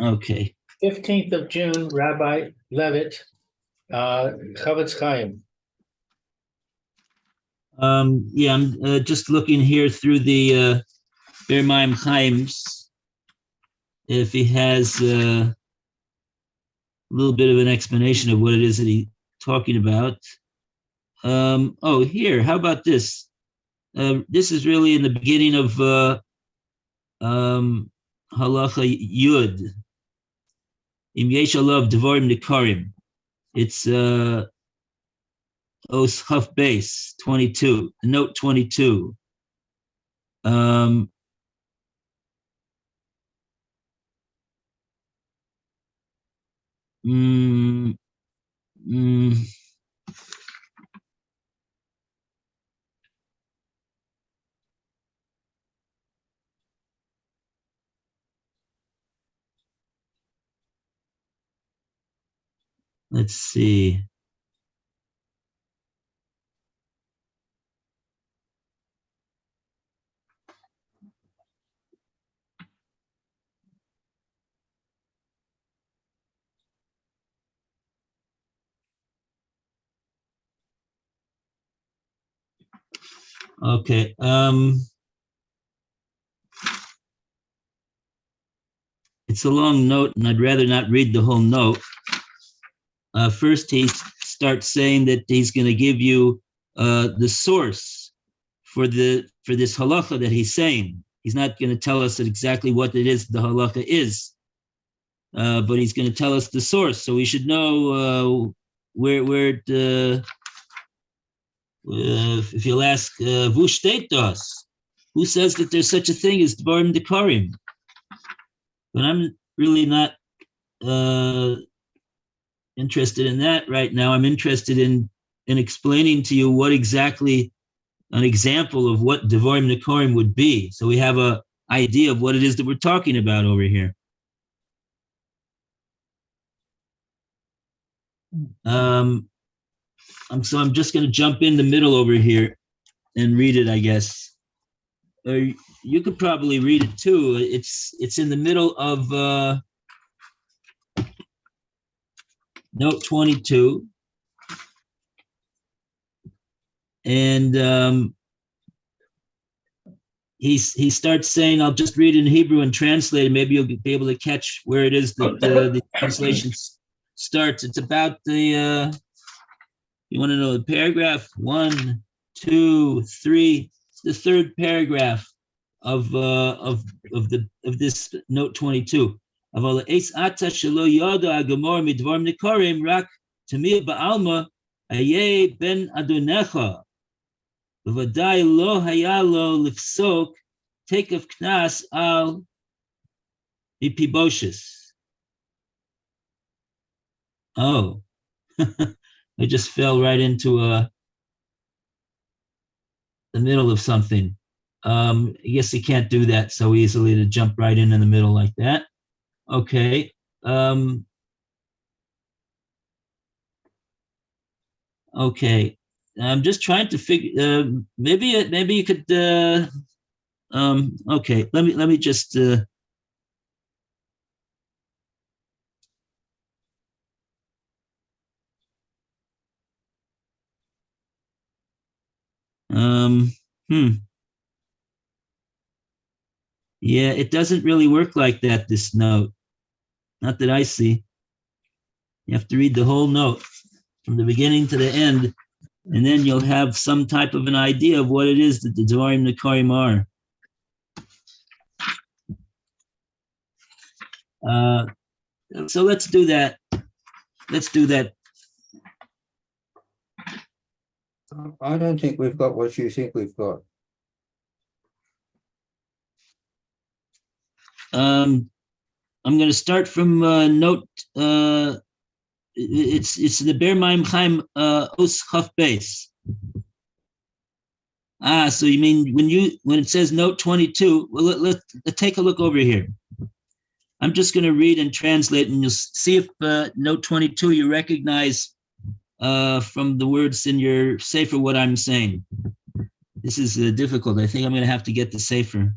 Okay. 15th of June, Rabbi Levitt, Chavetz Chaim. Yeah, I'm just looking here through the Be'er Mayim Chaims, if he has a little bit of an explanation of what it is that he's talking about. Oh, here, how about this? This is really in the beginning of Halacha Yud. Im Yesh Alav Devarim Nikarim. It's Os Chaf Base 22, note 22. Mm, mm, let's see. Okay. It's a long note, and I'd rather not read the whole note. First, he starts saying that he's going to give you the source for this halacha that he's saying. He's not going to tell us exactly what it is the halacha is, but he's going to tell us the source. So we should know where it. If you'll ask, "Vu steht das?" Who says that there's such a thing as Dvarim Dekarim? But I'm really not interested in that right now. I'm interested in explaining to you what exactly an example of what Devarim Dekarim would be, so we have a idea of what it is that we're talking about over here. So I'm just going to jump in the middle over here and read it, I guess. You could probably read it too. It's in the middle of note 22. And he starts saying, I'll just read in Hebrew and translate it. Maybe you'll be able to catch where it is that the translation starts. It's about the, you want to know the paragraph? 1, 2, 3. It's the third paragraph of this note 22. אבל אס עתה שלא ידע הגמור מדבר נקרים רק תמיד בעלמא היה בן אדונך. בוודאי לא היה לו לפסוק תקף קנס על מפיבושס. Oh, I just fell right into the middle of something. I guess you can't do that so easily, to jump right in the middle like that. Okay. Okay. I'm just trying to figure. Maybe you could. Okay. Let me just. Yeah, it doesn't really work like that, this note. Not that I see. You have to read the whole note from the beginning to the end, and then you'll have some type of an idea of what it is that the Devarim Nekarim are. So let's do that. I don't think we've got what you think we've got. I'm going to start from note. It's the Be'er Mayim Chaim Os Chaf Beis. So you mean when it says note 22? Well, let's take a look over here. I'm just going to read and translate, and you'll see if note 22 you recognize from the words in your sefer what I'm saying. This is difficult. I think I'm going to have to get the sefer.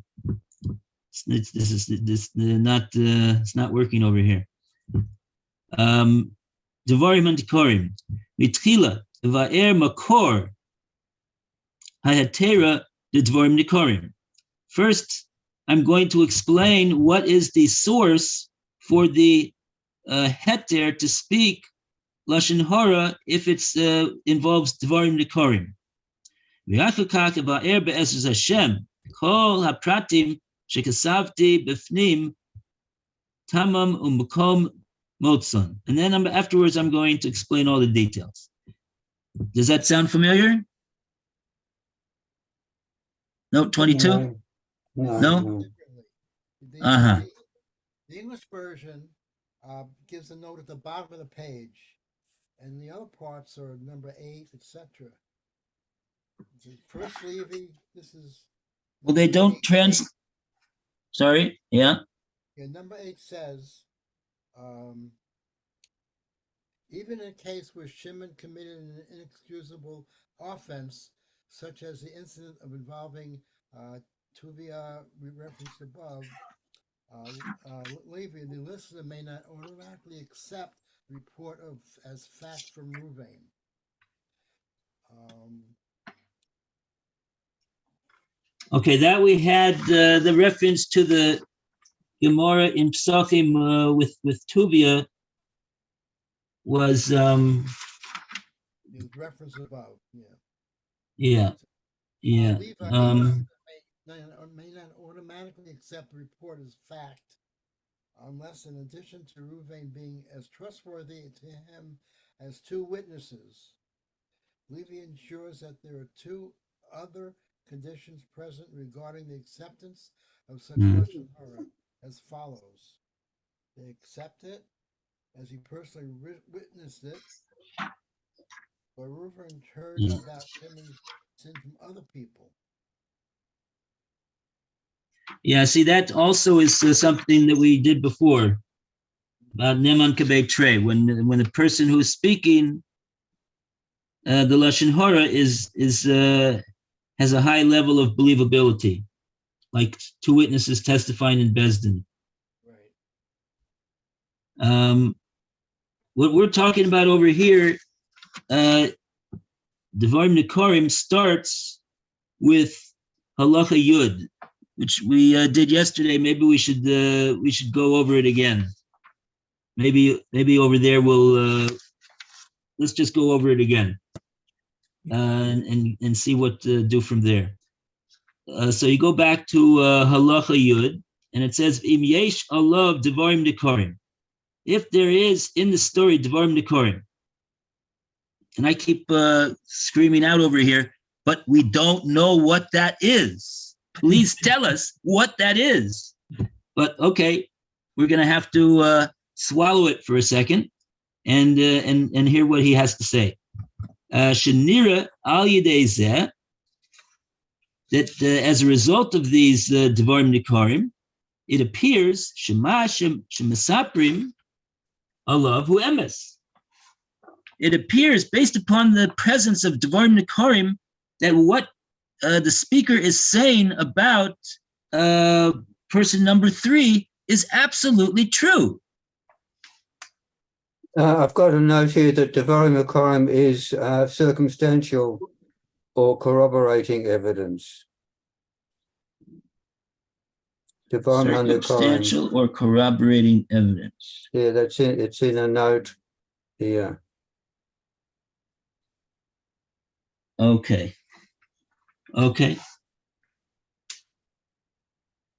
It's not working over here. Devarim and Dekorim. Mitchila, va'er makor, hayatera, the Devarim Dekorim. First, I'm going to explain what is the source for the heter to speak Lashon Hara if it involves Devarim Dekorim. V'achakak va'er be'ezus Hashem, kol hapratim shekasavti b'fnim tamam u'makom motzon. And then afterwards, I'm going to explain all the details. Does that sound familiar? No, 22? No? Uh-huh. The English version gives a note at the bottom of the page, and the other parts are number 8, etc. First Levy, this is. Well, they don't Sorry, yeah. Yeah, number 8 says, even in a case where Shimon committed an inexcusable offense, such as the incident of involving Tuvia referenced above, Levi, the listener may not automatically accept the report as fact from Ruvain. Okay, that we had the reference to the Gemara in Psachim with Tuvia was the reference above, yeah. Levi may not automatically accept the report as fact unless, in addition to Ruvain being as trustworthy to him as 2 witnesses, Levi ensures that there are 2 other conditions present regarding the acceptance of such Lashon Hara as follows. They accept it as he personally witnessed it, but Ruvain heard about Shimon's sin from other people. Yeah, see, that also is something that we did before about Neman Kabei Trey. When the person who's speaking the Lashon Hara has a high level of believability, like 2 witnesses testifying in Bezdin. Right. What we're talking about over here, Devarim Nekorim starts with Halacha Yud, which we did yesterday. Maybe we should go over it again. Maybe over there let's just go over it again and see what to do from there. So you go back to Halacha Yud, and it says Im yesh alav Devarim Nekorim. If there is in the story Devarim Nekorim, and I keep screaming out over here, but we don't know what that is. Please tell us what that is. But okay, we're going to have to swallow it for a second and hear what he has to say. Shenira al yedei zeh, that as a result of these Devarim Nekorim, it appears Shema Shemasaprim alav hu emes. It appears, based upon the presence of Devarim Nekorim, that what the speaker is saying about person number 3 is absolutely true. I've got a note here that Devarim Nekorim is circumstantial or corroborating evidence. Devarim Nekorim. Circumstantial or corroborating evidence. Yeah, that's it. It's in a note here. Okay.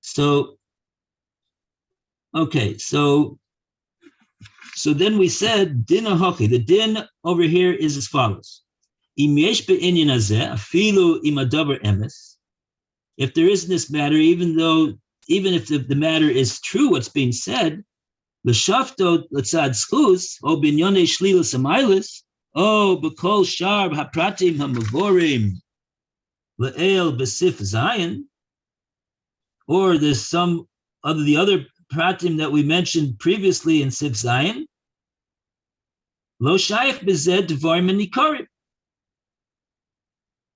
So then we said din hachi. The din over here is as follows: Im yesh be'inyan hazeh afilu im hadavar emes. If there is in this matter, even if the matter is true, what's being said, l'shafto l'tzad zchus o binyonei shlilas amailis o b'kol shar hapratim hamavorim le'el b'sif zayin, or there's some of the other pratim that we mentioned previously in Sif Zayin, lo shayach b'zeh Devarim Nekorim.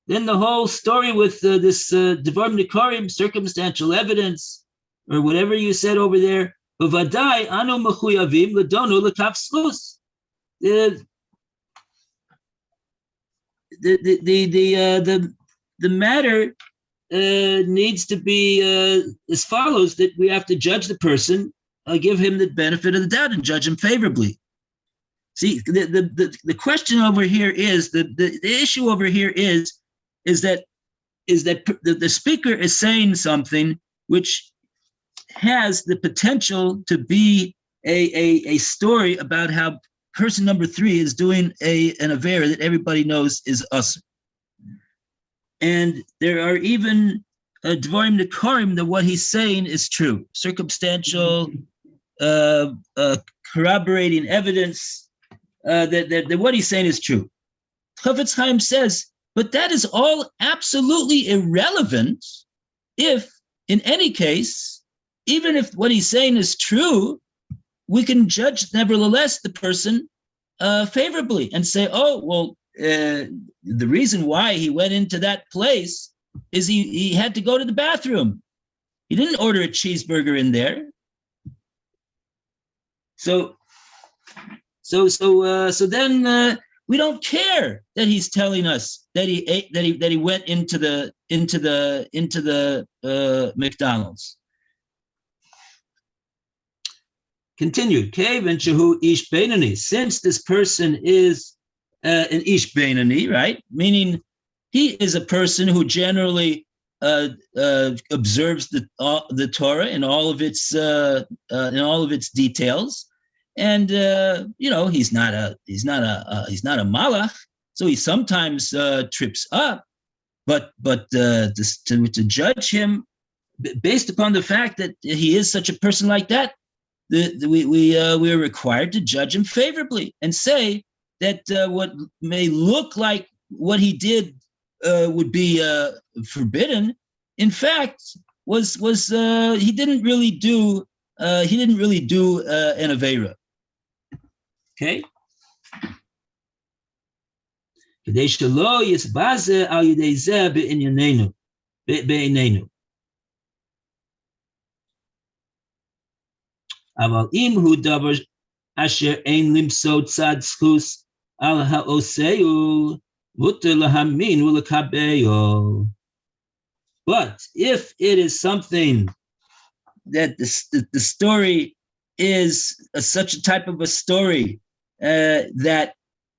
Then the whole story with this Devarim Nekorim, circumstantial evidence, or whatever you said over there, b'vadai anu mechuyavim ledonu l'kaf zchus. The matter needs to be as follows: that we have to judge the person, give him the benefit of the doubt, and judge him favorably. See, the question over here is the issue over here is that the speaker is saying something which has the potential to be a story about how person number 3 is doing an avera that everybody knows is us. And there are even dvarim nekorim that what he's saying is true, circumstantial, corroborating evidence that what he's saying is true. Chafetz Chaim says, but that is all absolutely irrelevant if, in any case, even if what he's saying is true, we can judge nevertheless the person favorably and say, oh, well, the reason why he went into that place is he had to go to the bathroom. He didn't order a cheeseburger in there. So then we don't care that he's telling us that he ate, that he went into the McDonald's. Continued. Kevan shehu ish beinani. Since this person is an ish beinani, right? Meaning he is a person who generally observes the Torah in all of its details, and he's not a malach, so he sometimes trips up, but to judge him based upon the fact that he is such a person like that, we are required to judge him favorably and say that what may look like what he did would be forbidden, in fact, was he didn't really do an avera. Okay. כדי שלא יסבזה על ידי זה בעינינו. אבל אם הוא דבר אשר אין למצוא צד זכות על העושהו, מותר להאמין ולקבלו. But if it is something that the story is such a type of a story that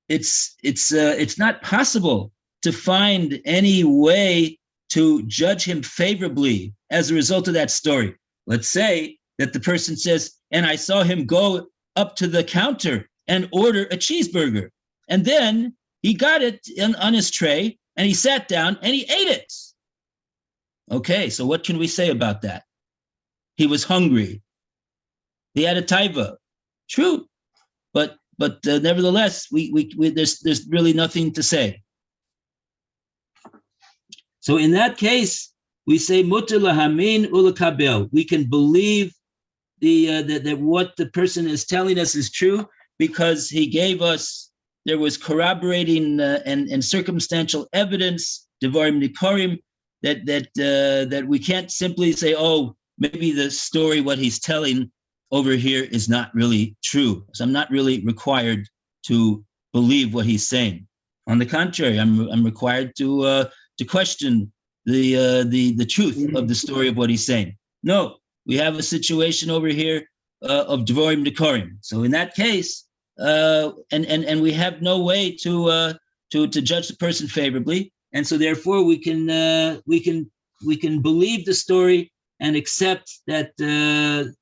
it's not possible to find any way to judge him favorably as a result of that story. Let's say that the person says, and I saw him go up to the counter and order a cheeseburger. And then he got it on his tray and he sat down and he ate it. Okay, so what can we say about that? He was hungry. He had a taiva. True. But nevertheless, there's really nothing to say. So in that case, we say mutar lahamin ulakabel. We can believe that what the person is telling us is true because he gave us, there was corroborating and circumstantial evidence, devarim nikorim, that we can't simply say, oh, maybe the story, what he's telling over here is not really true. So I'm not really required to believe what he's saying. On the contrary, I'm required to question the truth of the story of what he's saying. No, we have a situation over here of devarim nikorim. So in that case, and we have no way to judge the person favorably, and so therefore we can believe the story and accept that an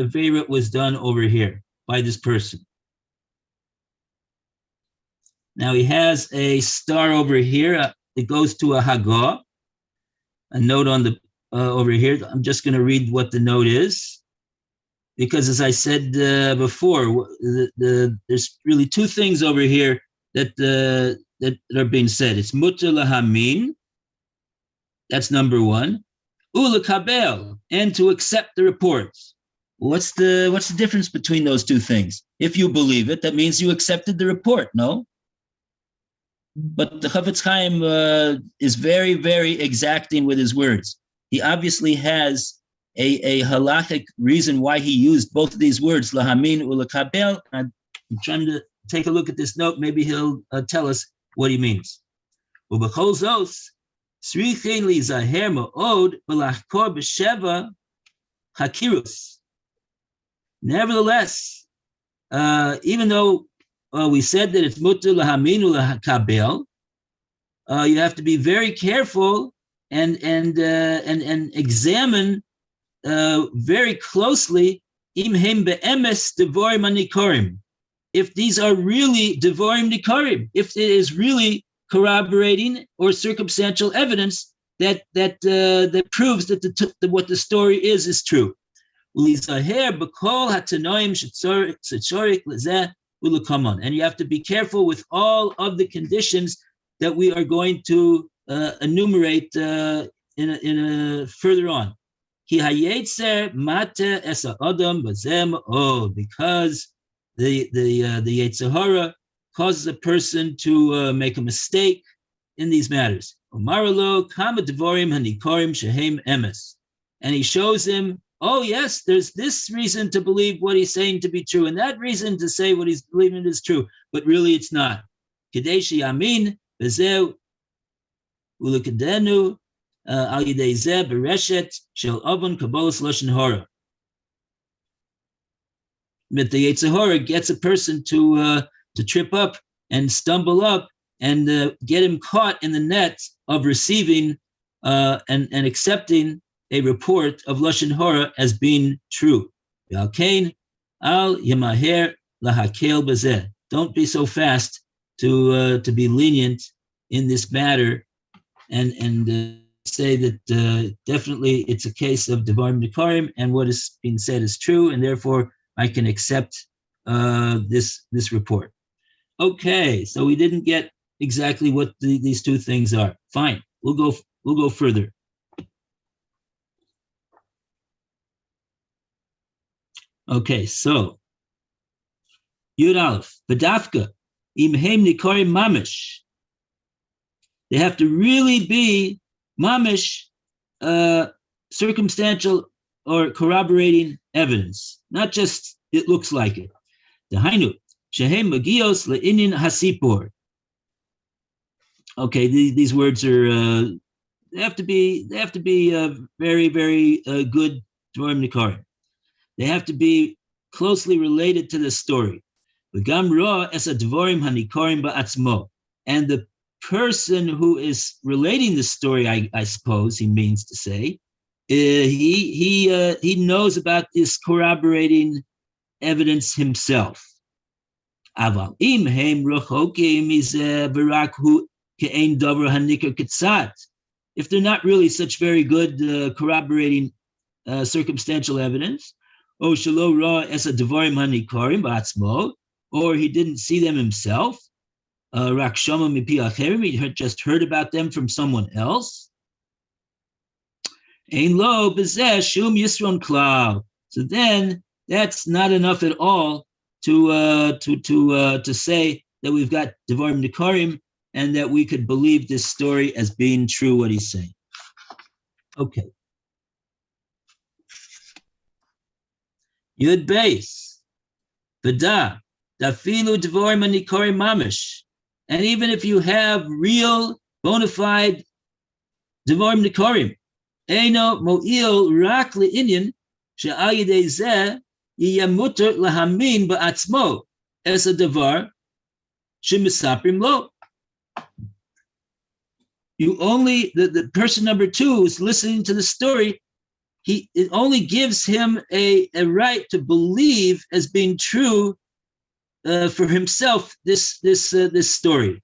avera was done over here by this person. Now he has a star over here. It goes to a Hagah, a note on the over here. I'm just going to read what the note is, because as I said before, there's really two things over here that are being said. It's mutar lahamin, that's number one. Ulakabel, and to accept the reports. What's the difference between those two things? If you believe it, that means you accepted the report, no? But the Chafetz Chaim is very, very exacting with his words. He obviously has a halachic reason why he used both of these words, lahamin ulakabel. I'm trying to take a look at this note. Maybe he'll tell us what he means. Ubechol zos, srichin li zaher ma'od v'lachkor b'sheva hakirus. Nevertheless, even though we said that it's mutter lahamin ulakabel, you have to be very careful and examine very closely imhem be'emes devorim anikorim. If these are really devorim nikorim, if it is really corroborating or circumstantial evidence that proves that what the story is true. And you have to be careful with all of the conditions that we are going to enumerate further on. Because the Yetzer Hara causes a person to make a mistake in these matters. And he shows him, oh yes, there's this reason to believe what he's saying to be true, and that reason to say what he's believing is true, but really it's not. Kadeshi Yamin, Bezeu, Ulukadenu, Al Yidei Zeh, Bereshet, Shel Avon, Kabbalas Lashon Hara. But the Yetzer Hara gets a person to trip up and stumble up and get him caught in the net of receiving and accepting a report of Lashon Hara as being true. Yalkein al yemaher lahakel bezeh. Don't be so fast to be lenient in this matter and say that definitely it's a case of devarim nikarim and what is being said is true, and therefore I can accept this report. Okay, so we didn't get exactly what these two things are. Fine, we'll go further. Okay, so Yud Aleph, Badafka, Imhem Nikorim Mamish. They have to really be mamish, circumstantial or corroborating evidence, not just it looks like it. Dahainu, shehem magios le'inin hasipor. Okay, these words are they have to be very, very good dvarim nikarim. They have to be closely related to the story. V'gam roa es advarim hanikorim ba'atzmo. And the person who is relating the story, I suppose he means to say, he knows about this corroborating evidence himself. Aval im heim rochokim is v'rakhu ke'ein davar hanikar ketzat. If they're not really such very good corroborating circumstantial evidence, o shelo ra es advarim hanikorim ba'atzmo, or he didn't see them himself, rak shama mipi acherim, he just heard about them from someone else. Ein lo bezeh shum yisron klal. So then that's not enough at all to say that we've got devarim nikarim and that we could believe this story as being true, what he's saying. Okay. Yud Beis, V'da, dafilu devarim nikarim mamish. And even if you have real, bona fide devarim nikarim, eino mo'il rak le'inyan she'al yidei zeh yiyeh muter lahamin ba'atzmo es hadavar shemisaprim lo. You only, the person number two who's listening to the story, it only gives him a right to believe as being true for himself this story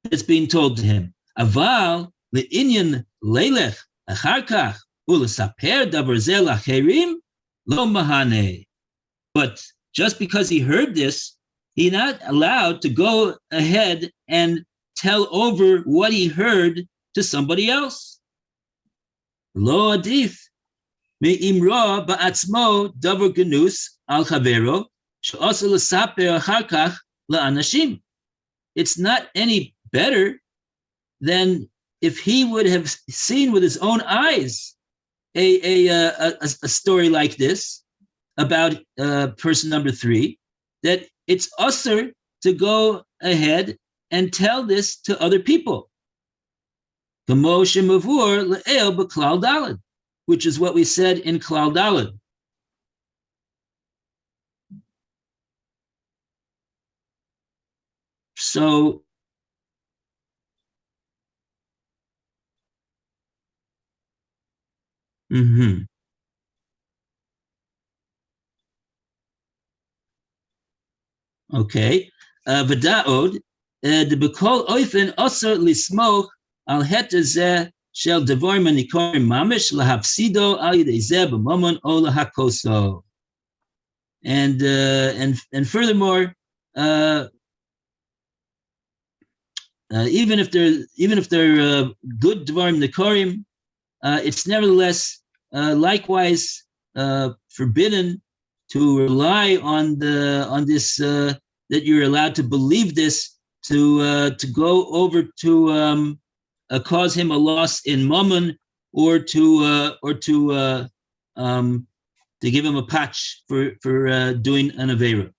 that's being told to him. Aval le'inyan leilech achar kach u'lesaper davar zeh lacherim lo mahane. But just because he heard this, he's not allowed to go ahead and tell over what he heard to somebody else. Lo adif me'imra ba'atzmo davar genus al chavero she'asa lesaper achar kach la'anashim. It's not any better than if he would have seen with his own eyes a story like this about person number 3, that it's usher to go ahead and tell this to other people. Which is what we said in Klal Daled. So okay. V'da'od, the bekol oifen osar lismoch al heter zeh shel devorim anikorim mamish lahapsido al yidei zeh b'momon o lahakoso. And furthermore, even if they're good devorim nikorim, it's nevertheless likewise forbidden to rely on this that you're allowed to believe this to go over to cause him a loss in mammon, or to give him a patch for doing an avera.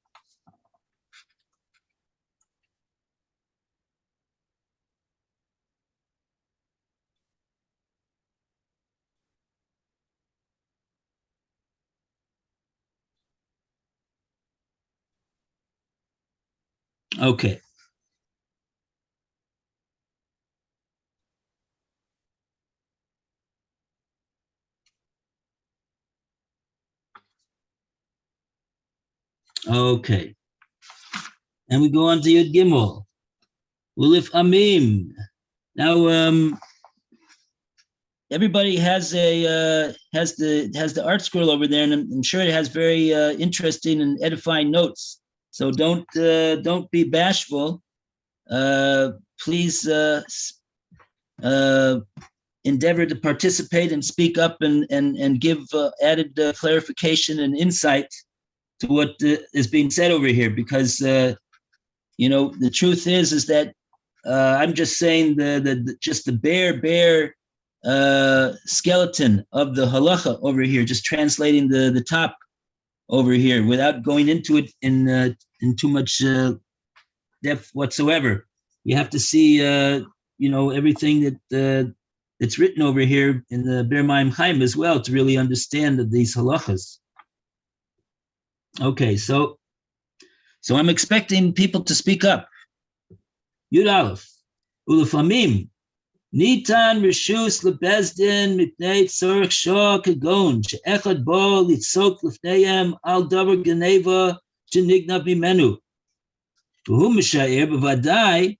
Okay. Okay. And we go on to Yud Gimel. Ulif Amim. Now, everybody has the art scroll over there, and I'm sure it has very interesting and edifying notes. So don't be bashful. Please endeavor to participate and speak up and give added clarification and insight to what is being said over here, because the truth is that I'm just saying just the bare skeleton of the halacha over here, just translating the top over here without going into it in too much depth whatsoever. You have to see everything that's written over here in the Ber Maim Chaim as well to really understand these halachas. Okay, so I'm expecting people to speak up. Yud Aleph, Ulefamim, Nitan Rishus Lebezdin Mitnei Tzorech Shah Kagon She'echad Bo Litzok Lefneihem Al Davar Geneva Shenignav Mimenu V'hu Mishaer B'vadai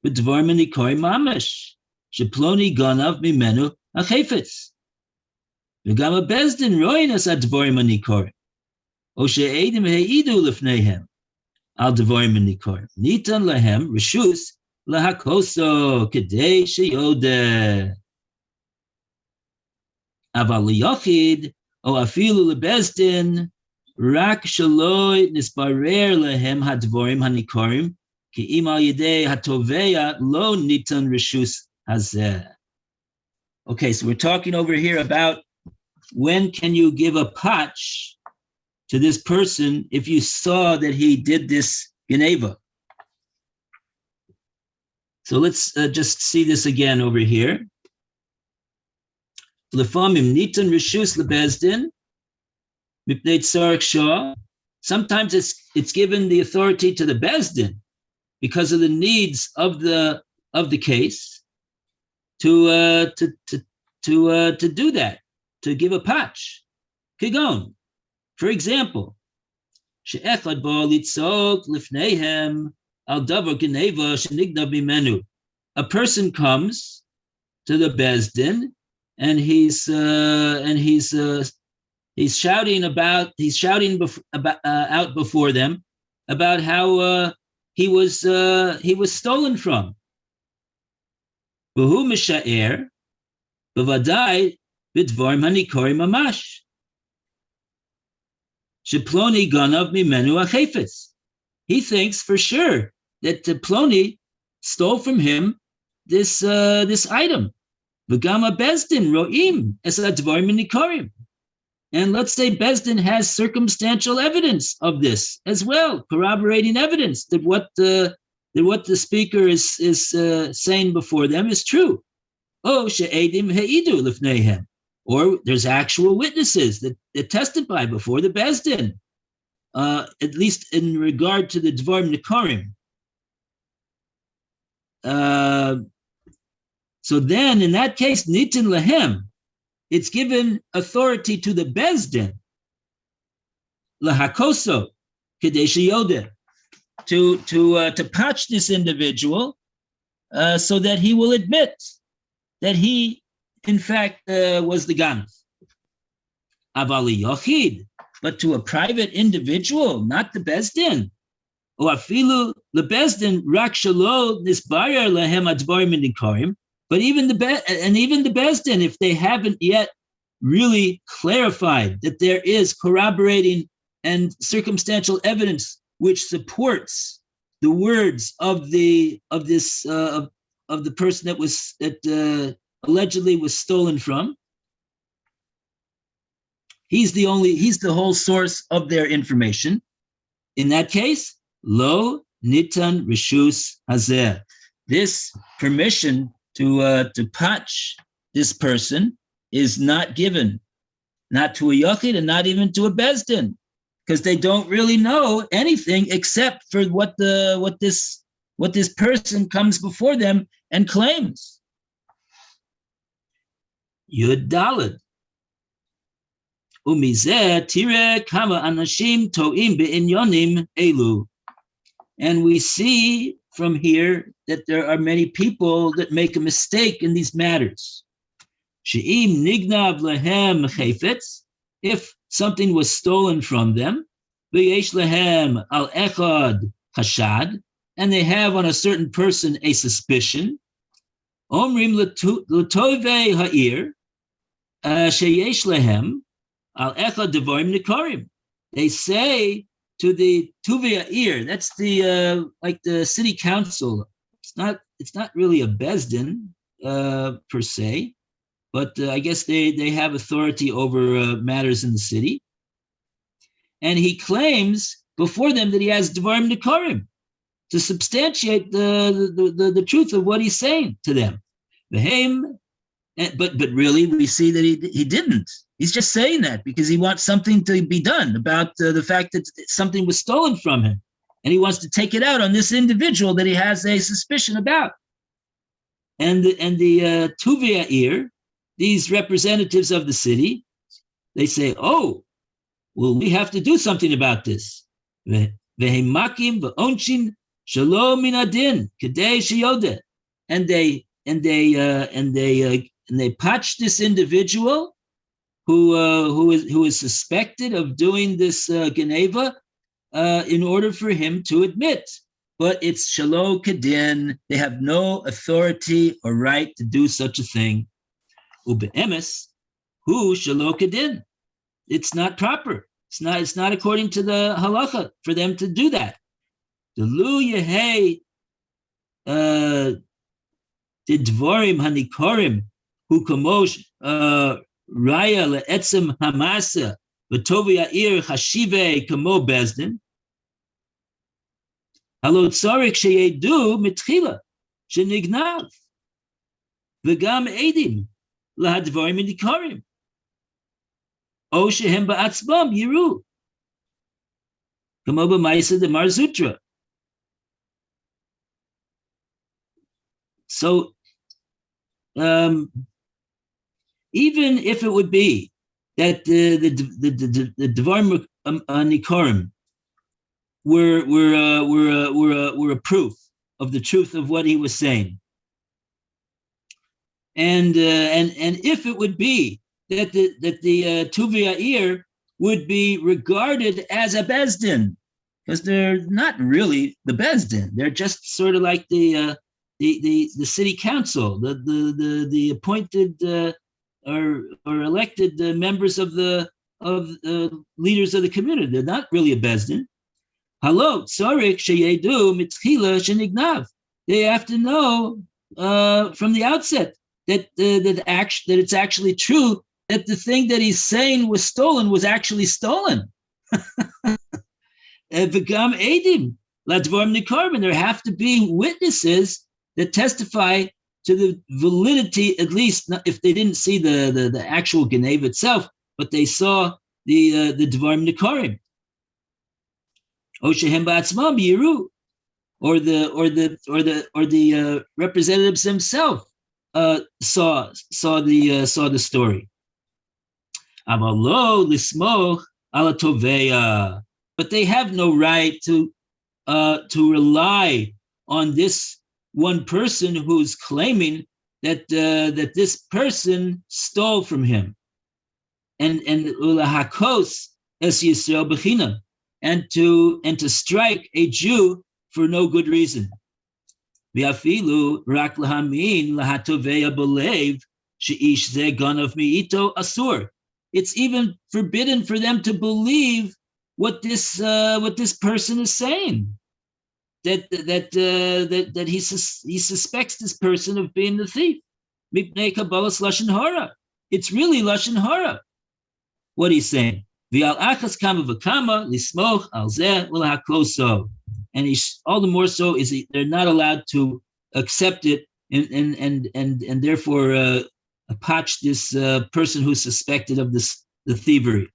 B'dvar Menikori Mamash Sheploni Ganav Mimenu Achefetz V'gam Bezdin Roin As Advarim Menikori O She'edim Heidu Lefneihem Al Dvarim Menikori Nitan Lahem Rishus Lahakoso Kedei Sheyodeh Aval Yochid O Afilu Lebezdin Rak Shaloi Nisbarer Lehem Hadvorim Hanikorim Ki Im Al Yedei Hatoveya Lo Nitan Rishus Hazeh. Okay, so we're talking over here about when can you give a patch to this person if you saw that he did this Geneva. So let's just see this again over here. Lefamim nitan rishus lebezdin mipnei tzarek shah. Sometimes it's given the authority to the bezdin because of the needs of the case to do that, to give a patch. Kigon, for example, she'echad bo litzok lifneihem. A person comes to the bezdin and he's shouting out before them about how he was stolen from. V'hu mishaer b'vadai b'dvarim hanikorim mamash sheploni ganav mimenu achefetz. He thinks for sure that Ploni stole from him this item. V'gama Bezdin ro'im es advarim nikorim. And let's say Bezdin has circumstantial evidence of this as well, corroborating evidence that what the speaker is saying before them is true. Oh, she'edim he'idu lifneihem. Or there's actual witnesses that testify before the Bezdin, at least in regard to the Dvarim Nikorim. So then, in that case, Nitin Lahem, it's given authority to the Bezdin, Lahakoso, Kadeshi Yodeh, to patch this individual so that he will admit that he, in fact, was the Gan. Avali Yochid, but to a private individual, not the Bezdin. Or afilu the Bezdin rak shelo nisbayer lahem advarim nikorim. But even the Bezdin, if they haven't yet really clarified that there is corroborating and circumstantial evidence which supports the words of the person that allegedly was stolen from, he's the whole source of their information. In that case, lo nitan rishus hazeh. This permission to patch this person is not given, not to a Yochid and not even to a Bezdin, because they don't really know anything except for what this person comes before them and claims. Yud Daled. Umizeh tire kama anashim to'im be'inyonim elu. And we see from here that there are many people that make a mistake in these matters. She'im nignav lehem chayfetz, if something was stolen from them, v'yesh lehem al echad chashad, and they have on a certain person a suspicion. Omrim l'tovei ha'ir, sheyesh lehem al echad devarim nikorim. They say to the Tuvei Ha'ir, that's the like the city council. It's not really a Bezdin per se, but I guess they have authority over matters in the city. And he claims before them that he has Devarim Nikorim to substantiate the truth of what he's saying to them. But really we see that he didn't. He's just saying that because he wants something to be done about the fact that something was stolen from him. And he wants to take it out on this individual that he has a suspicion about. And the Tuvei Ha'ir, these representatives of the city, they say, oh, well, we have to do something about this. Vehemakim v'onshin shalom min adin kedei sheyodeh. And they patch this individual who is suspected of doing this geneva in order for him to admit. But it's shalom kedin. They have no authority or right to do such a thing. Ube'emes, hu shalom kedin. It's not proper. It's not according to the halacha for them to do that. The lu yehei the dvorim hanikorim hu kamosh raya le'etzem hamasa v'tovei ha'ir chashivei kamo bezdin. Halo tzorik sheyedu mitchila shenignav v'gam edim lahadvorim hanikorim. O shehem ba'atzbam yiru. Kamo b'maisa de Mar Zutra. So, even if it would be that the Devarim Nikorim were a proof of the truth of what he was saying, and if it would be that the Tuvei Ha'ir would be regarded as a Bezdin, because they're not really the Bezdin; they're just sort of like the city council, the appointed or elected members of the leaders of the community. They're not really a Bezdin. Halo tzorik sheyedu mitchila shenignav. They have to know from the outset that it's actually true that the thing that he's saying was stolen was actually stolen. V'gam edim ladvarim nikorim. There have to be witnesses that testify to the validity, at least if they didn't see the actual Geneva itself, but they saw the dvarim nikorim. O shehem ba'atzmam yiru, or the representatives themselves saw the story. Avalo lismoch ala toveya, but they have no right to rely on this one person who's claiming that this person stole from him, and ulahakos es Yisrael b'chinam, and to strike a Jew for no good reason. V'afilu rak lahamin lahatoveya b'lev she'ish ze ganav mi'ito asur. It's even forbidden for them to believe what this person is saying. That he suspects this person of being the thief. Mipnei kabbalas lashon hara. It's really lashon hara. What he's saying. V'al achas kama v'kama lismoch al zeh v'lahakloso. And he's all the more so is they're not allowed to accept it and therefore patch this person who's suspected of the thievery.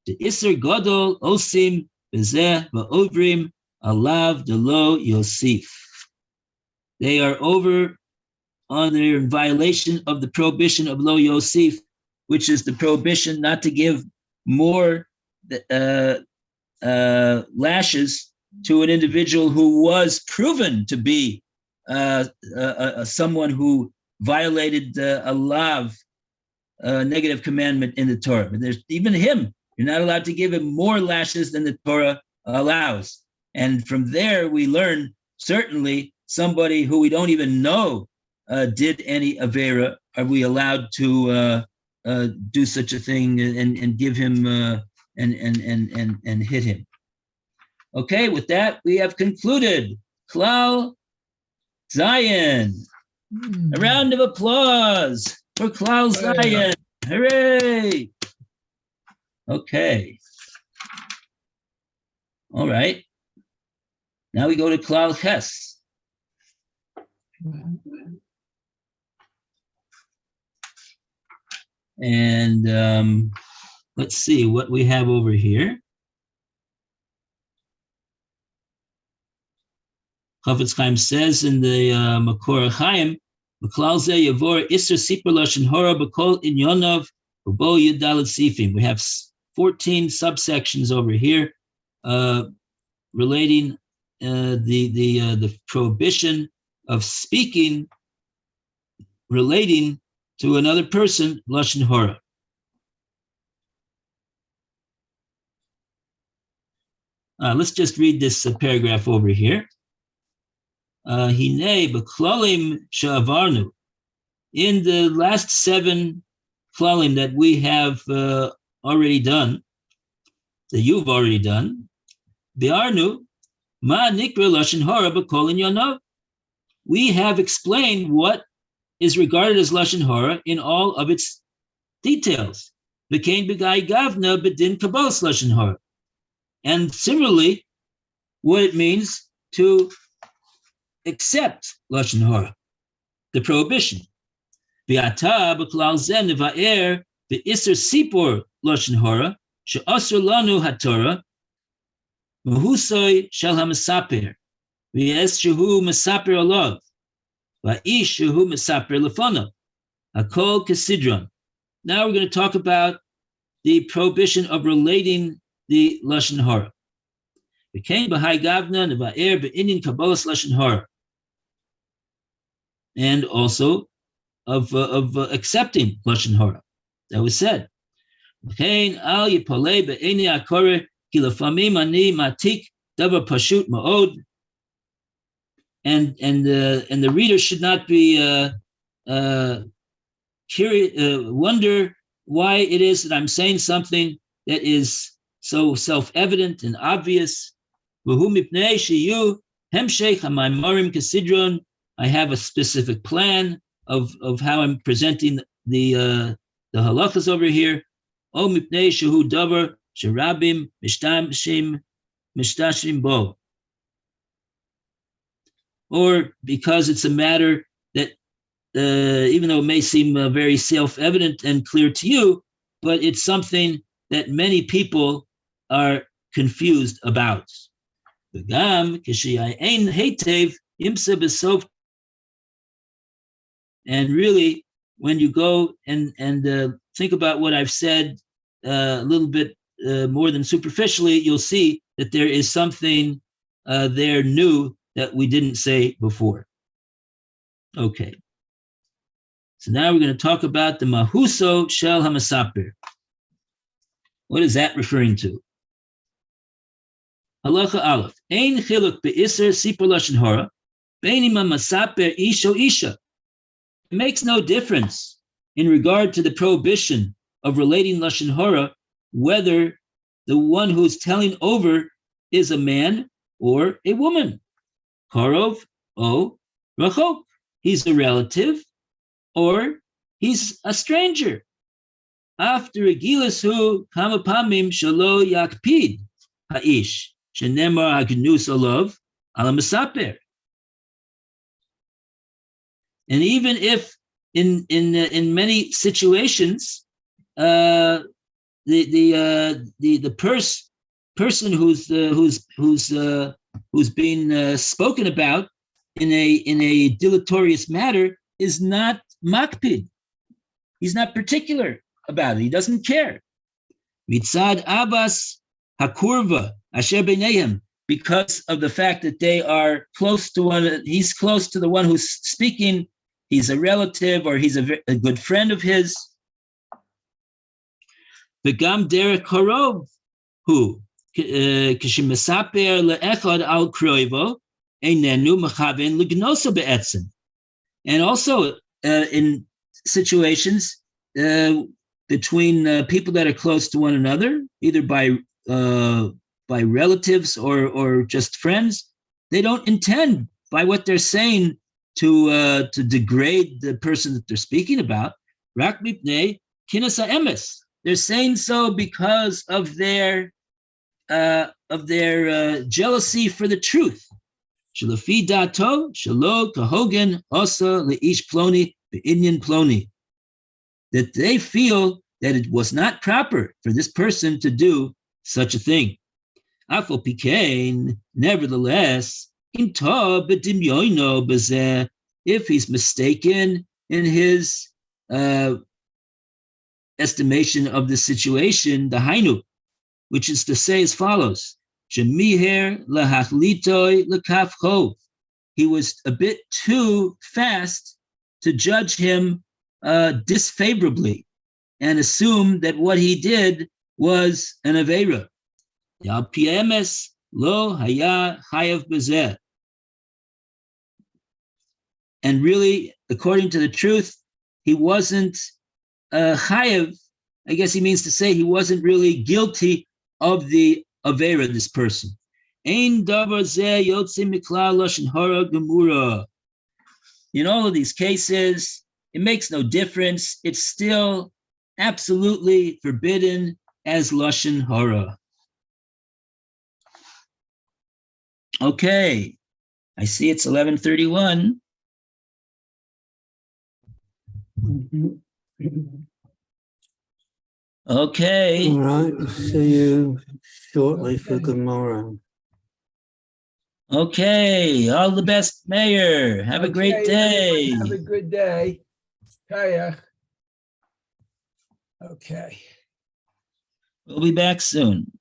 The Isser Gadol Osim Bezeh Va'ovrim Alav Delo Yosef. They are over on their violation of the prohibition of Lo Yosef, which is the prohibition not to give more lashes to an individual who was proven to be someone who violated a lav, negative commandment in the Torah. And there's even him. You're not allowed to give him more lashes than the Torah allows. And from there, we learn certainly somebody who we don't even know did any avera. Are we allowed to do such a thing and give him and hit him? Okay, with that, we have concluded. Klal Zion. A round of applause for Klal Zion. Hooray! Okay. All right. Now we go to Klal Ches. And let's see what we have over here. Chafetz Chaim says in the Makor Chaim, "B'klal zeh yavor iser sipur lashon hara b'kol inyonav u'bo yudalet sifim." We have 14 subsections over here relating the prohibition of speaking relating to another person lashon hara. Let's just read this paragraph over here. Hine b'klalim she'avarnu. In the last 7 klalim that we have already done, that you've already done, bi'arnu ma nikra lashon hara b'kol inyonav. We have explained what is regarded as lashon hara in all of its details. V'kein b'gai gavna b'din kabbalas lashon hara. And similarly, what it means to accept lashon hara, the prohibition. V'ata b'klal zeh neva'er v'iser sipur lashon hara she'asur lanu haTorah v'husoi shel ha'mesaper v'es shehu mesaper alav v'ish shehu mesaper lefonav hakol kesidron. Now we're going to talk about the prohibition of relating the lashon hara. V'kein b'hai gavna neva'er b'inyan kabbalas lashon hara. And also of accepting lashon hara. That was said. And the reader should not be curious, wonder why it is that I'm saying something that is so self-evident and obvious. I have a specific plan of how I'm presenting the halachas over here. O mipnei shehu davar sherabim mishtashim bo. Or because it's a matter that, even though it may seem very self-evident and clear to you, but it's something that many people are confused about. And really, when you go and think about what I've said a little bit more than superficially, you'll see that there is something there new that we didn't say before. Okay. So now we're going to talk about the Mahuso Shel HaMasaper. What is that referring to? Halacha Aleph. Ein chiluk be'isr sipur lashon hara, beinim hamasaper ish o isha. It makes no difference in regard to the prohibition of relating lashon hara whether the one who's telling over is a man or a woman. Karov o rachok. He's a relative or he's a stranger. After Regilasu Kamapamim Shalo Yakpid Haish Shenemar Hagnus Olav Alamasaper. And even if in many situations the person who's being spoken about in a deleterious matter is not makpid. He's not particular about it. He doesn't care. Mitzad Abbas Hakurva Asher B'neihem, because of the fact that they are close to one. He's close to the one who's speaking. He's a relative or he's a good friend of his. V'gam derek korov hu kishimesaper le'echad al kroivo einenu mechaven l'gnoso be'etzem. And also in situations between people that are close to one another, either by relatives or just friends, they don't intend by what they're saying to degrade the person that they're speaking about. Rak mipnei kinas ha'emes. They're saying so because of their jealousy for the truth. Shalafi dato shalo kahogen osa leish ploni be'inyan ploni. That they feel that it was not proper for this person to do such a thing. Afal pikein, nevertheless, if he's mistaken in his estimation of the situation, the hainu, which is to say as follows: Shemiher lahachlitoi lekafcho. He was a bit too fast to judge him disfavorably and assume that what he did was an aveira. Yal piemes lo haya chayav bezeh. And really, according to the truth, he wasn't chayav. I guess he means to say he wasn't really guilty of the aveira, this person. Ein davar zeh yotze miklal lashon hara gemura. In all of these cases, it makes no difference. It's still absolutely forbidden as lashon hara. Okay, I see it's 11:31. Okay. All right, see you shortly for tomorrow. Okay, all the best, Mayor. Have a great Okay, day. everyone, have a good day. Kaya. Okay. We'll be back soon.